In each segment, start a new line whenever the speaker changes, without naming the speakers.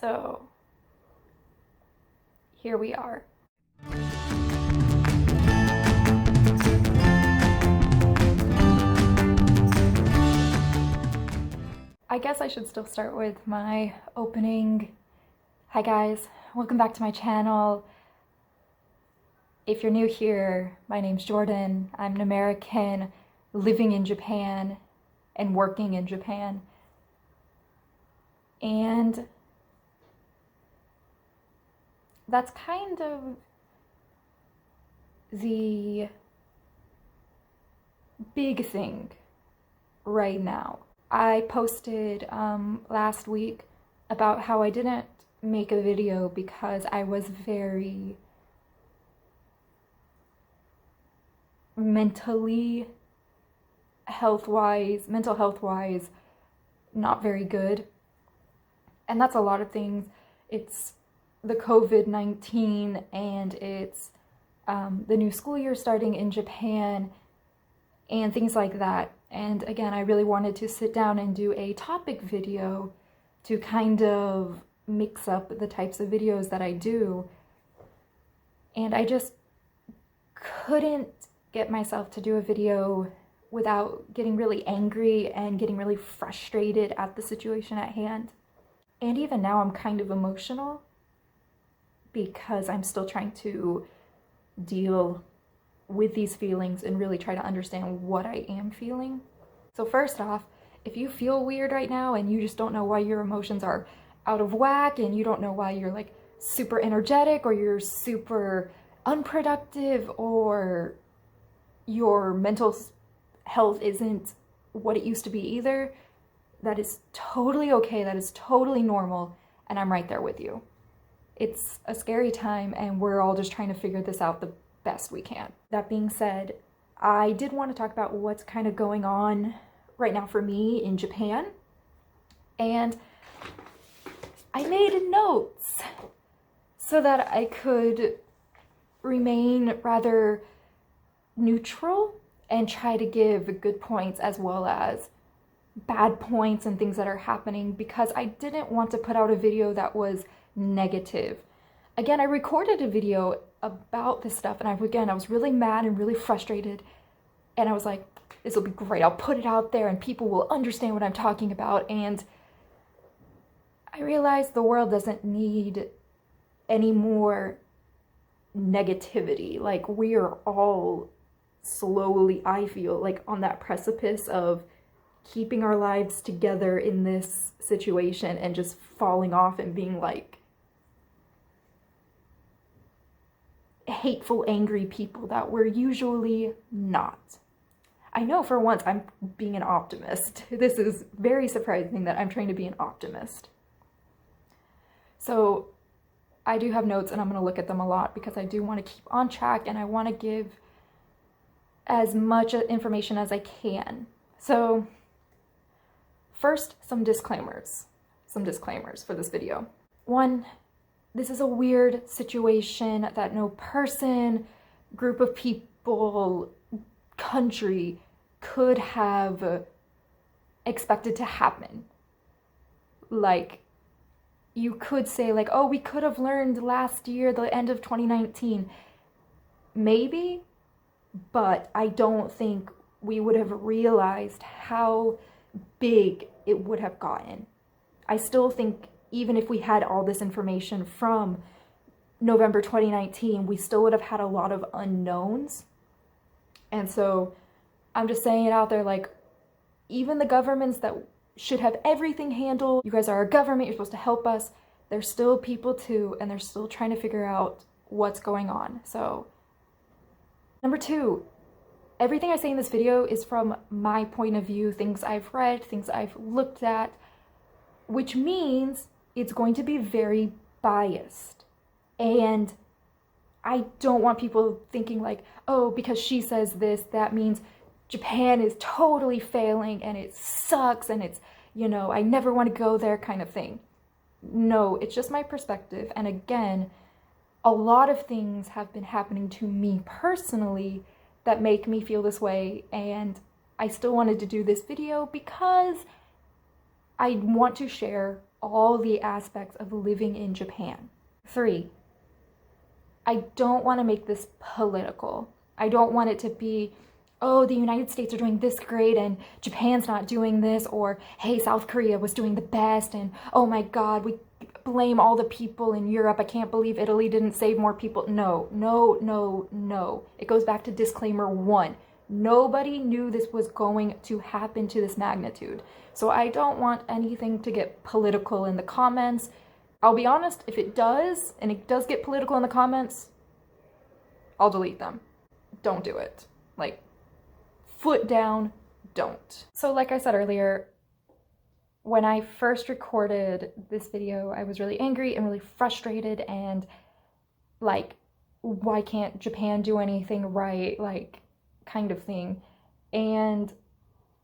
So here we are. I guess I should still start with my opening. Hi guys, welcome back to my channel. If you're new here, my name's Jordan. I'm an American living in Japan and working in Japan. And that's kind of the big thing right now. I posted last week about how I didn't make a video because I was very mental health-wise, not very good. And that's a lot of things. It's the COVID-19 and it's the new school year starting in Japan and things like that. And again, I really wanted to sit down and do a topic video to kind of mix up the types of videos that I do. And I just couldn't get myself to do a video without getting really angry and getting really frustrated at the situation at hand. And even now I'm kind of emotional because I'm still trying to deal with these feelings and really try to understand what I am feeling. So first off, if you feel weird right now and you just don't know why your emotions are out of whack and you don't know why you're like super energetic or you're super unproductive or your mental health isn't what it used to be either, that is totally okay. That is totally normal. And I'm right there with you. It's a scary time and we're all just trying to figure this out the best we can. That being said, I did want to talk about what's kind of going on right now for me in Japan. And I made notes so that I could remain rather neutral and try to give good points as well as bad points and things that are happening, because I didn't want to put out a video that was negative. Again, I recorded a video about this stuff and I was really mad and really frustrated, and I was like, this will be great, I'll put it out there and people will understand what I'm talking about. And I realized the world doesn't need any more negativity. Like, we are all slowly, I feel like, on that precipice of keeping our lives together in this situation and just falling off and being like hateful, angry people that we're usually not. I know for once I'm being an optimist. This is very surprising that I'm trying to be an optimist. So I do have notes and I'm going to look at them a lot because I do want to keep on track and I want to give as much information as I can. So first, some disclaimers for this video. One, this is a weird situation that no person, group of people, country could have expected to happen. Like, you could say like, oh, we could have learned last year, the end of 2019. Maybe, but I don't think we would have realized how big it would have gotten. I still think even if we had all this information from November 2019, we still would have had a lot of unknowns. And so I'm just saying it out there, like, even the governments that should have everything handled, you guys are our government, you're supposed to help us, they're still people too, and they're still trying to figure out what's going on. So, number two, everything I say in this video is from my point of view, things I've read, things I've looked at, which means it's going to be very biased. And I don't want people thinking like, oh, because she says this, that means Japan is totally failing and it sucks and it's, you know, I never want to go there kind of thing. No, it's just my perspective. And again, a lot of things have been happening to me personally that make me feel this way. And I still wanted to do this video because I want to share all the aspects of living in Japan. 3, I don't want to make this political. I don't want it to be, oh, the United States are doing this great and Japan's not doing this, or hey, South Korea was doing the best and oh my God, we blame all the people in Europe. I can't believe Italy didn't save more people. No, no, no, no. It goes back to disclaimer 1. Nobody knew this was going to happen to this magnitude. So I don't want anything to get political in the comments. I'll be honest, if it does, and it does get political in the comments, I'll delete them. Don't do it. Like, foot down, don't. So like I said earlier, when I first recorded this video, I was really angry and really frustrated and like, why can't Japan do anything right? Like, kind of thing. And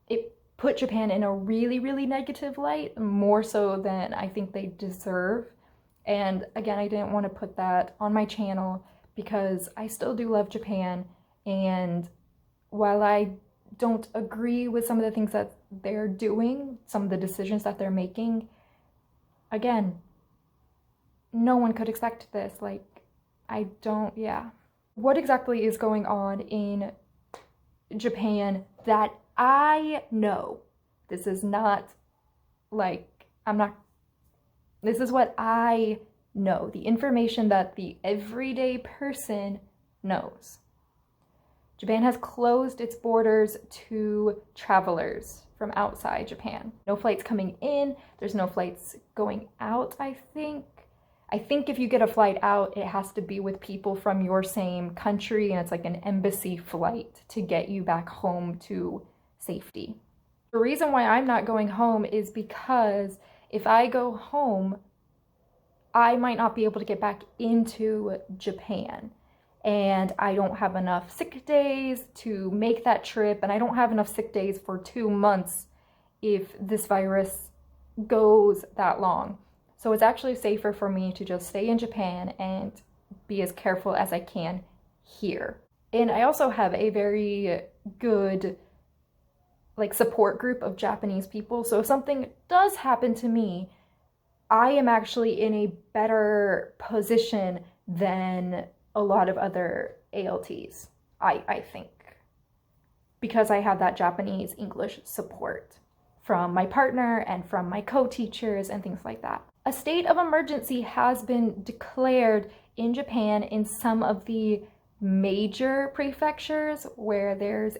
it put Japan in a really, really negative light, more so than I think they deserve. And again, I didn't want to put that on my channel because I still do love Japan. And while I don't agree with some of the things that they're doing, some of the decisions that they're making, again, no one could expect this. Like, yeah. What exactly is going on in Japan that I know? This is not like, this is what I know, the information that the everyday person knows. Japan has closed its borders to travelers from outside Japan. No flights coming in, there's no flights going out, I think. I think if you get a flight out, it has to be with people from your same country, and it's like an embassy flight to get you back home to safety. The reason why I'm not going home is because if I go home, I might not be able to get back into Japan. And I don't have enough sick days to make that trip, and I don't have enough sick days for 2 months if this virus goes that long. So it's actually safer for me to just stay in Japan and be as careful as I can here. And I also have a very good support group of Japanese people. So if something does happen to me, I am actually in a better position than a lot of other ALTs, I think, because I have that Japanese English support from my partner and from my co-teachers and things like that. A state of emergency has been declared in Japan in some of the major prefectures where there's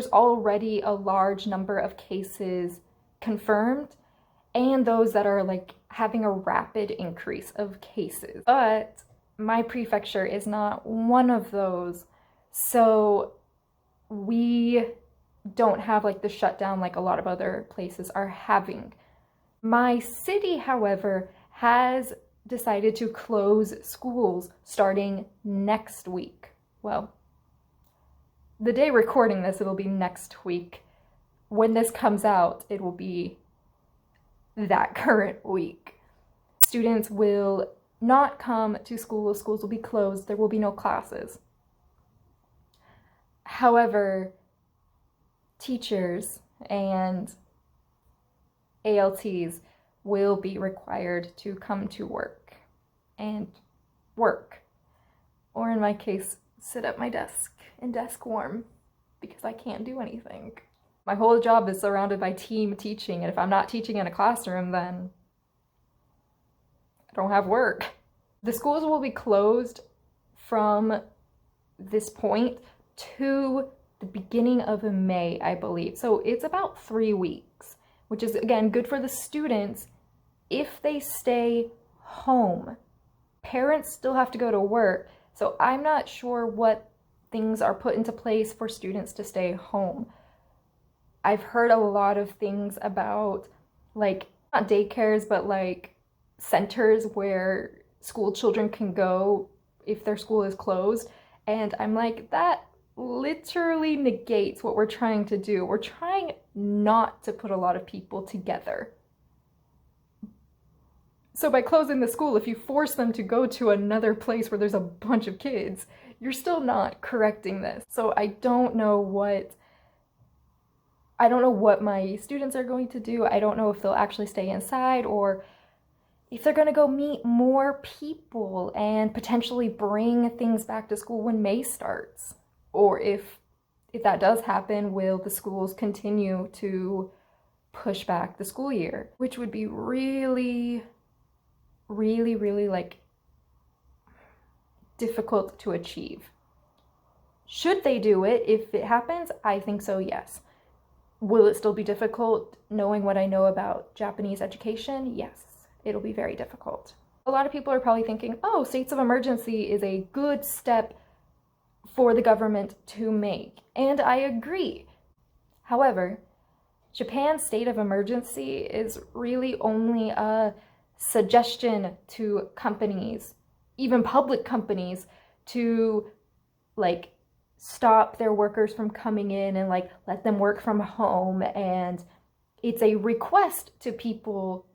already a large number of cases confirmed, and those that are having a rapid increase of cases. But my prefecture is not one of those, so we don't have the shutdown like a lot of other places are having. My city, however, has decided to close schools starting next week. Well, the day recording this, it'll be next week. When this comes out, it will be that current week. Students will not come to school. Schools will be closed. There will be no classes. However, teachers and ALTs will be required to come to work and work, or in my case, sit at my desk and desk warm because I can't do anything. My whole job is surrounded by team teaching, and if I'm not teaching in a classroom, then I don't have work. The schools will be closed from this point to the beginning of May, I believe. So it's about 3 weeks, which is, again, good for the students if they stay home. Parents still have to go to work, so I'm not sure what things are put into place for students to stay home. I've heard a lot of things about, not daycares, but centers where school children can go if their school is closed. And I'm like, that literally negates what we're trying to do. We're trying not to put a lot of people together. So by closing the school, if you force them to go to another place where there's a bunch of kids, you're still not correcting this. So I don't know what I don't know what my students are going to do. I don't know if they'll actually stay inside or if they're going to go meet more people and potentially bring things back to school when May starts. Or if that does happen, will the schools continue to push back the school year? Which would be really, really, really like difficult to achieve. Should they do it if it happens? I think so, yes. Will it still be difficult knowing what I know about Japanese education? Yes, it'll be very difficult. A lot of people are probably thinking, oh, states of emergency is a good step for the government to make. And I agree. However, Japan's state of emergency is really only a suggestion to companies, even public companies, to like stop their workers from coming in and like let them work from home. And it's a request to people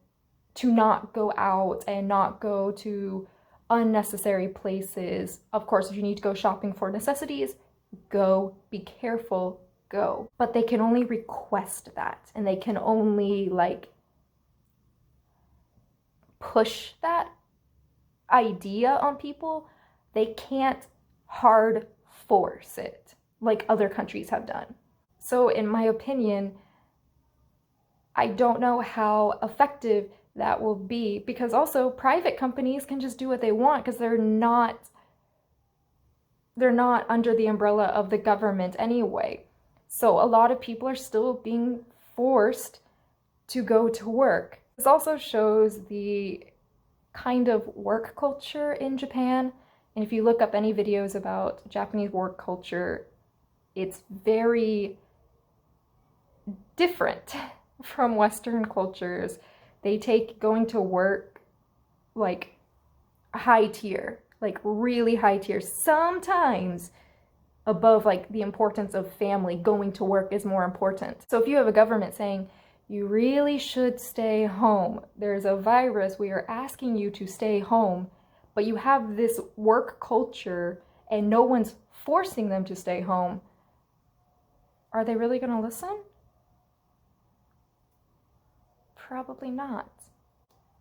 to not go out and not go to unnecessary places. Of course, if you need to go shopping for necessities, go. Be careful, go. But they can only request that, and they can only like push that idea on people. They can't hard force it like other countries have done. So in my opinion, I don't know how effective that will be, because also private companies can just do what they want because they're not under the umbrella of the government anyway. So a lot of people are still being forced to go to work. This also shows the kind of work culture in Japan. And if you look up any videos about Japanese work culture, it's very different from Western cultures. They take going to work like high tier, like really high tier. Sometimes above like the importance of family, going to work is more important. So if you have a government saying, you really should stay home, there's a virus, we are asking you to stay home, but you have this work culture and no one's forcing them to stay home, are they really going to listen? Probably not.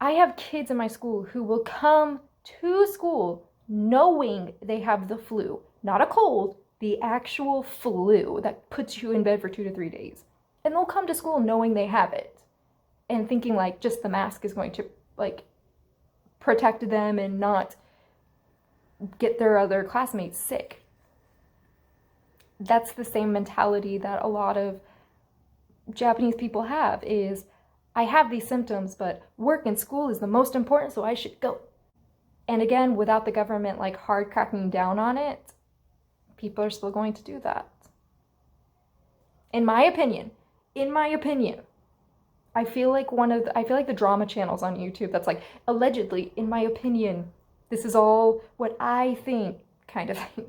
I have kids in my school who will come to school knowing they have the flu, not a cold, the actual flu that puts you in bed for 2 to 3 days. And they'll come to school knowing they have it and thinking like just the mask is going to like protect them and not get their other classmates sick. That's the same mentality that a lot of Japanese people have, is I have these symptoms, but work and school is the most important, so I should go. And again, without the government like hard cracking down on it, people are still going to do that. In my opinion, I feel like the drama channels on YouTube that's like, allegedly, in my opinion, this is all what I think kind of thing.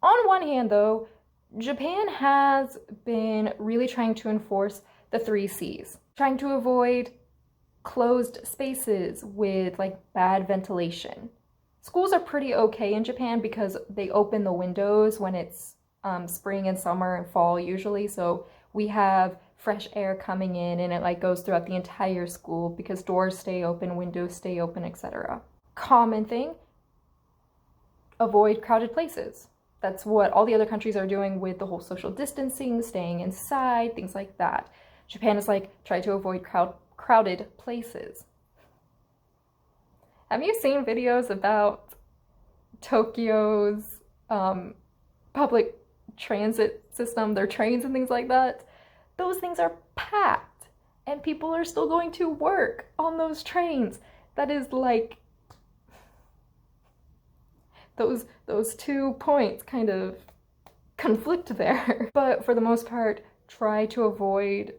On one hand though, Japan has been really trying to enforce the 3 C's, trying to avoid closed spaces with like bad ventilation. Schools are pretty okay in Japan because they open the windows when it's spring and summer and fall usually, so we have fresh air coming in and it like goes throughout the entire school because doors stay open, windows stay open, etc. Common thing, avoid crowded places. That's what all the other countries are doing with the whole social distancing, staying inside, things like that. Japan is like, try to avoid crowded places. Have you seen videos about Tokyo's public transit system, their trains and things like that? Those things are packed and people are still going to work on those trains. That is like, those 2 points kind of conflict there. But for the most part, try to avoid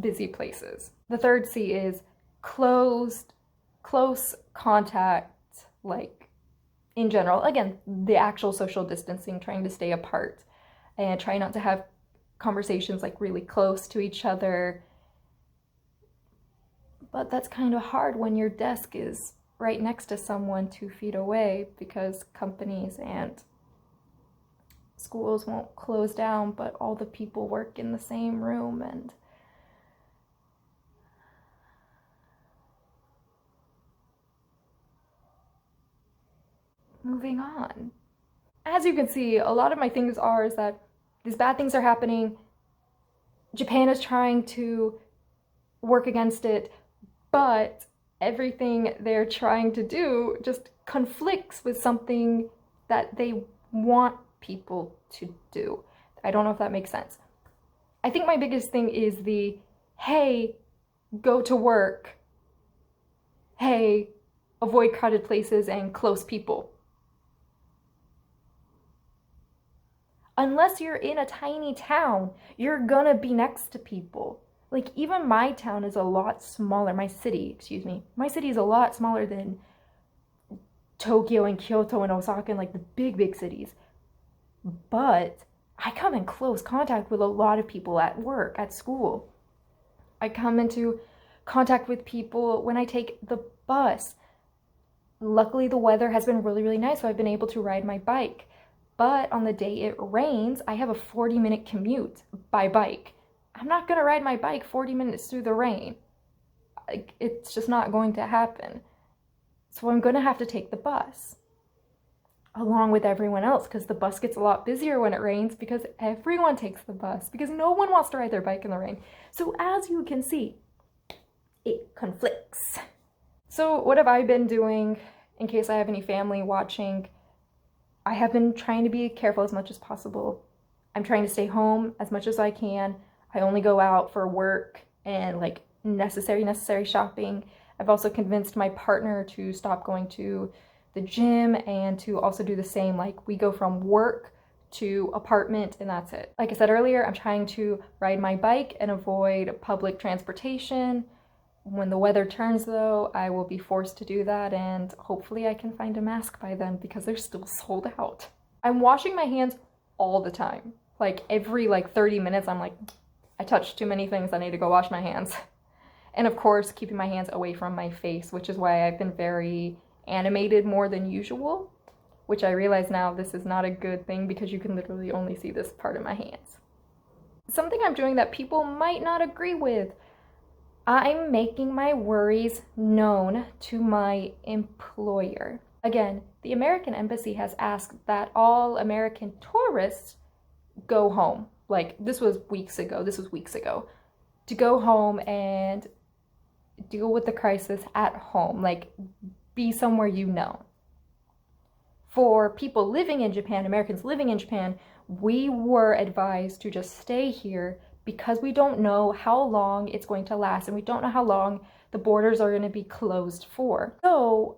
busy places. The 3rd C is close contact, like in general. Again, the actual social distancing, trying to stay apart and try not to have conversations like really close to each other. But that's kind of hard when your desk is right next to someone 2 feet away because companies and schools won't close down, but all the people work in the same room. And moving on. As you can see, a lot of my things is that these bad things are happening. Japan is trying to work against it, but everything they're trying to do just conflicts with something that they want people to do. I don't know if that makes sense. I think my biggest thing is the, hey, go to work. Hey, avoid crowded places and close people. Unless you're in a tiny town, you're gonna be next to people. Like, even my town is a lot smaller. My city is a lot smaller than Tokyo and Kyoto and Osaka and like the big cities. But I come in close contact with a lot of people at work, at school. I come into contact with people when I take the bus. Luckily, the weather has been really nice, so I've been able to ride my bike. But on the day it rains, I have a 40-minute commute by bike. I'm not gonna ride my bike 40 minutes through the rain. It's just not going to happen. So I'm gonna have to take the bus along with everyone else, because the bus gets a lot busier when it rains because everyone takes the bus because no one wants to ride their bike in the rain. So as you can see, it conflicts. So what have I been doing in case I have any family watching? I have been trying to be careful as much as possible. I'm trying to stay home as much as I can. I only go out for work and like necessary shopping. I've also convinced my partner to stop going to the gym and to also do the same. Like, we go from work to apartment and that's it. Like I said earlier, I'm trying to ride my bike and avoid public transportation. When the weather turns though, I will be forced to do that, and hopefully I can find a mask by then because they're still sold out. I'm washing my hands all the time. Like every 30 minutes, I'm like, I touched too many things, I need to go wash my hands. And of course, keeping my hands away from my face, which is why I've been very animated more than usual, which I realize now this is not a good thing because you can literally only see this part of my hands. Something I'm doing that people might not agree with, I'm making my worries known to my employer. Again, the American Embassy has asked that all American tourists go home. Like, this was weeks ago, to go home and deal with the crisis at home, like be somewhere you know. For people living in Japan, Americans living in Japan, we were advised to just stay here because we don't know how long it's going to last and we don't know how long the borders are going to be closed for. So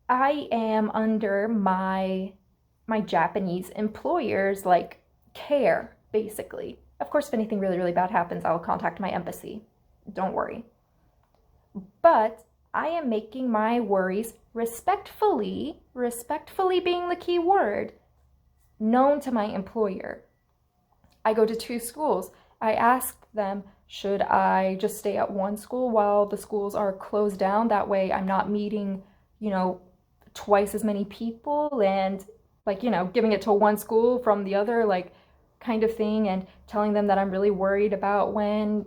I am under my Japanese employer's care, basically. Of course, if anything really bad happens, I'll contact my embassy. Don't worry. But I am making my worries respectfully being the key word, known to my employer. I go to 2 schools. I asked them, should I just stay at one school while the schools are closed down? That way I'm not meeting, twice as many people and giving it to one school from the other, kind of thing, and telling them that I'm really worried about when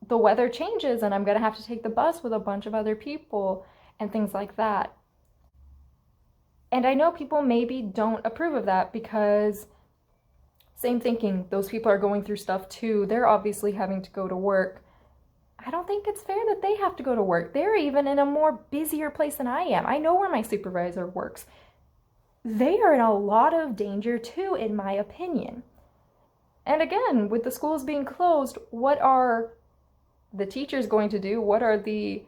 the weather changes and I'm gonna have to take the bus with a bunch of other people and things like that. And I know people maybe don't approve of that because same thinking, those people are going through stuff too. They're obviously having to go to work. I don't think it's fair that they have to go to work. They're even in a more busier place than I am. I know where my supervisor works. They are in a lot of danger too, in my opinion. And again, with the schools being closed, what are the teachers going to do? What are the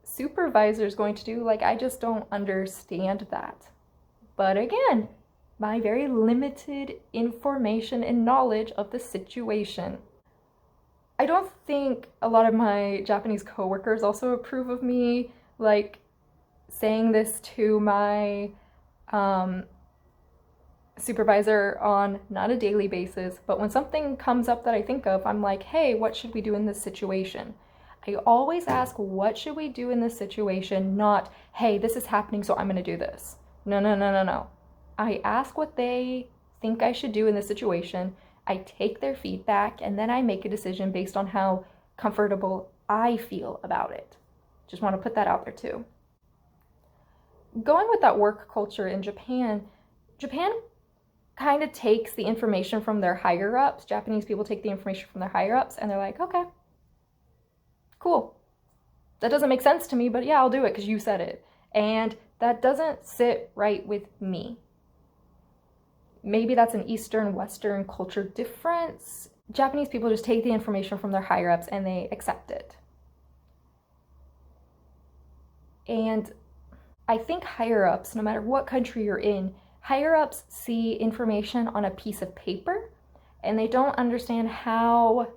supervisors going to do? I just don't understand that. But again, my very limited information and knowledge of the situation. I don't think a lot of my Japanese coworkers also approve of me, saying this to my supervisor on not a daily basis, but when something comes up that I think of, I'm like, hey, what should we do in this situation? I always ask, what should we do in this situation? Not, hey, this is happening, so I'm gonna do this. No. I ask what they think I should do in this situation. I take their feedback and then I make a decision based on how comfortable I feel about it. Just want to put that out there too. Going with that work culture in Japan kind of takes the information from their higher ups. Japanese people take the information from their higher ups and they're like, okay, cool. That doesn't make sense to me, but yeah, I'll do it because you said it. And that doesn't sit right with me. Maybe that's an Eastern, Western culture difference. Japanese people just take the information from their higher ups and they accept it. And I think higher ups, no matter what country you're in, higher ups see information on a piece of paper and they don't understand how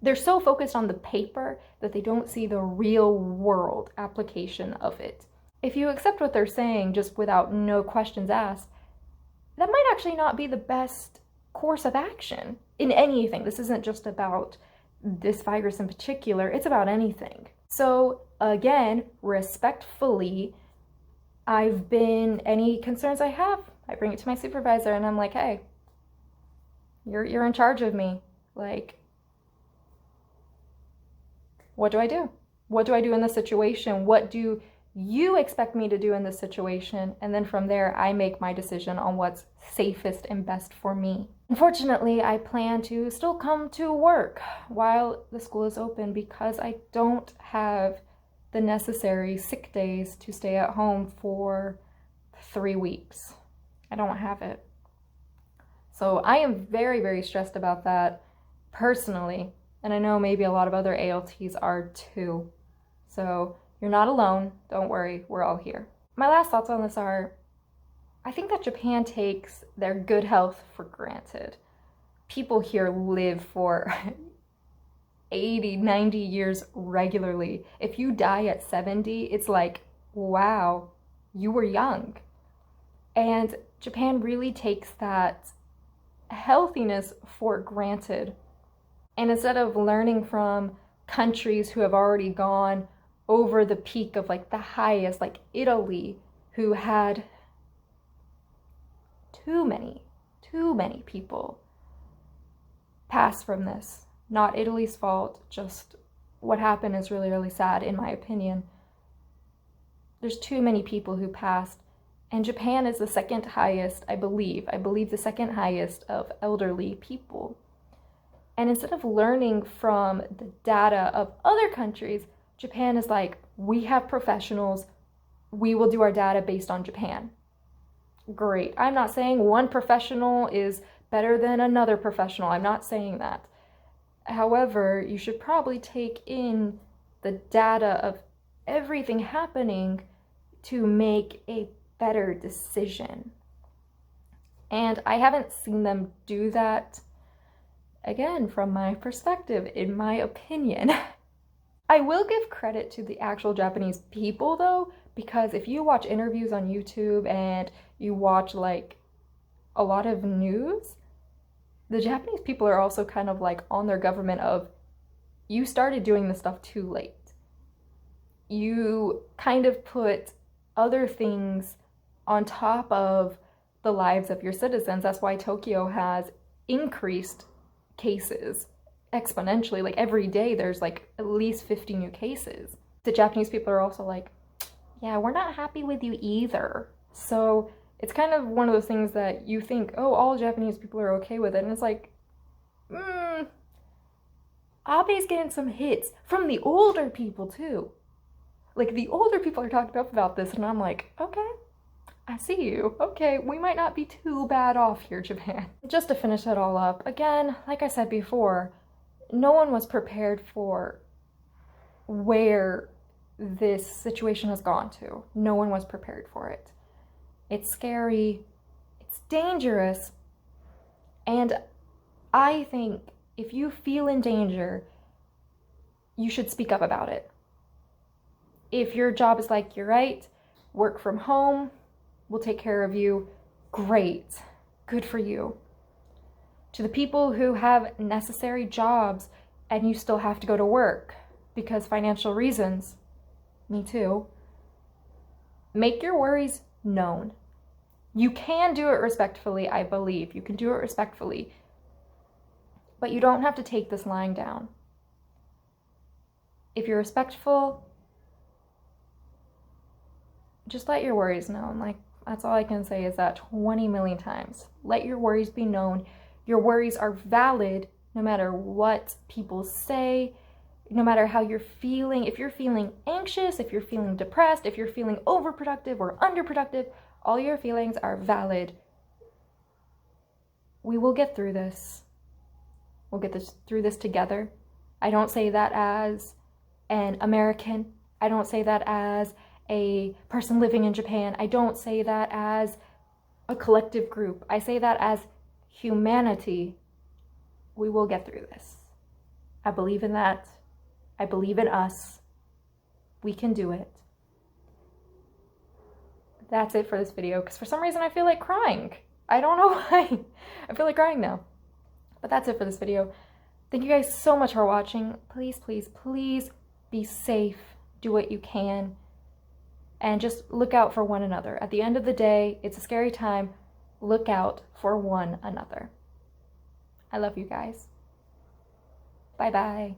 they're so focused on the paper that they don't see the real world application of it. If you accept what they're saying just without no questions asked, that might actually not be the best course of action in anything. This isn't just about this virus in particular, it's about anything. So again, respectfully, any concerns I have, I bring it to my supervisor and I'm like, hey, you're in charge of me. Like, what do I do? What do I do in this situation? What do you expect me to do in this situation? And then from there, I make my decision on what's safest and best for me. Unfortunately, I plan to still come to work while the school is open because I don't have the necessary sick days to stay at home for 3 weeks. I don't have it. So I am very, very stressed about that personally. And I know maybe a lot of other ALTs are too. So you're not alone. Don't worry. We're all here. My last thoughts on this are, I think that Japan takes their good health for granted. People here live for 80, 90 years regularly. If you die at 70, it's like, wow, you were young. And Japan really takes that healthiness for granted. And instead of learning from countries who have already gone over the peak of like the highest, like Italy, who had too many people pass from this. Not Italy's fault, just what happened is really, really sad in my opinion. There's too many people who passed, and Japan is the second highest, I believe the second highest of elderly people. And instead of learning from the data of other countries, Japan is like, we have professionals, we will do our data based on Japan. Great. I'm not saying one professional is better than another professional. I'm not saying that. However, you should probably take in the data of everything happening to make a better decision. And I haven't seen them do that. Again, from my perspective, in my opinion. I will give credit to the actual Japanese people though, because if you watch interviews on YouTube and you watch like a lot of news, the Japanese people are also kind of like on their government of, you started doing this stuff too late. You kind of put other things on top of the lives of your citizens. That's why Tokyo has increased cases exponentially. Like every day there's like at least 50 new cases. The Japanese people are also like, yeah, we're not happy with you either. So it's kind of one of those things that you think, oh, all Japanese people are okay with it. And it's like, Abe's getting some hits from the older people too. Like the older people are talking up about this and I'm like, okay, I see you. Okay, we might not be too bad off here, Japan. Just to finish it all up, again, like I said before, no one was prepared for where this situation has gone to. No one was prepared for it. It's scary, it's dangerous, and I think if you feel in danger, you should speak up about it. If your job is like, you're right, work from home, we'll take care of you, great, good for you. To the people who have necessary jobs and you still have to go to work because financial reasons, me too, make your worries known. You can do it respectfully, I believe. You can do it respectfully. But you don't have to take this lying down. If you're respectful, just let your worries known. Like, that's all I can say is that 20 million times. Let your worries be known. Your worries are valid no matter what people say, no matter how you're feeling. If you're feeling anxious, if you're feeling depressed, if you're feeling overproductive or underproductive, all your feelings are valid. We will get through this. We'll get through this together. I don't say that as an American. I don't say that as a person living in Japan. I don't say that as a collective group. I say that as humanity. We will get through this. I believe in that. I believe in us. We can do it. That's it for this video, because for some reason I feel like crying. I don't know why. I feel like crying now. But that's it for this video. Thank you guys so much for watching. Please, please, please be safe. Do what you can. And just look out for one another. At the end of the day, it's a scary time. Look out for one another. I love you guys. Bye-bye.